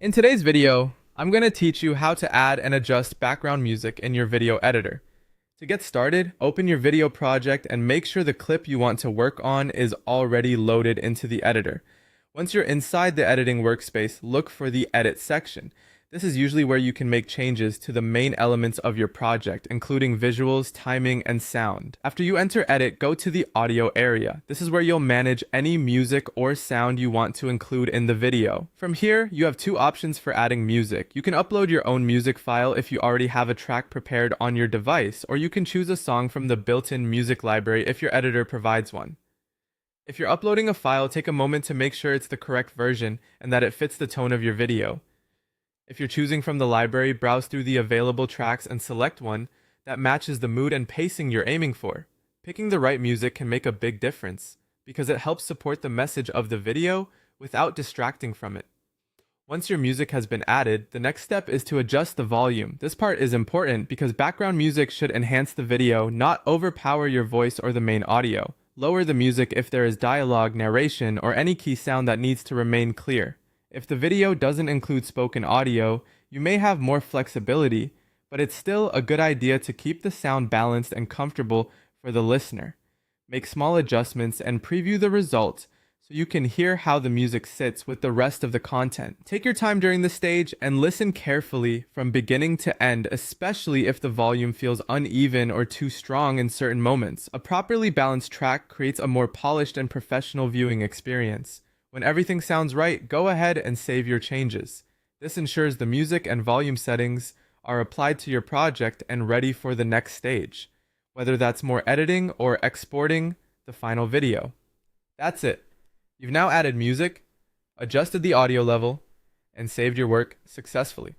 In today's video, I'm going to teach you how to add and adjust background music in your video editor. To get started, open your video project and make sure the clip you want to work on is already loaded into the editor. Once you're inside the editing workspace, look for the Edit section. This is usually where you can make changes to the main elements of your project, including visuals, timing, and sound. After you enter Edit, go to the Audio area. This is where you'll manage any music or sound you want to include in the video. From here, you have two options for adding music. You can upload your own music file if you already have a track prepared on your device, or you can choose a song from the built-in music library if your editor provides one. If you're uploading a file, take a moment to make sure it's the correct version and that it fits the tone of your video. If you're choosing from the library, browse through the available tracks and select one that matches the mood and pacing you're aiming for. Picking the right music can make a big difference because it helps support the message of the video without distracting from it. Once your music has been added, the next step is to adjust the volume. This part is important because background music should enhance the video, not overpower your voice or the main audio. Lower the music if there is dialogue, narration, or any key sound that needs to remain clear. If the video doesn't include spoken audio, you may have more flexibility, but it's still a good idea to keep the sound balanced and comfortable for the listener. Make small adjustments and preview the result so you can hear how the music sits with the rest of the content. Take your time during the stage and listen carefully from beginning to end, especially if the volume feels uneven or too strong in certain moments. A properly balanced track creates a more polished and professional viewing experience. When everything sounds right, go ahead and save your changes. This ensures the music and volume settings are applied to your project and ready for the next stage, whether that's more editing or exporting the final video. That's it. You've now added music, adjusted the audio level, and saved your work successfully.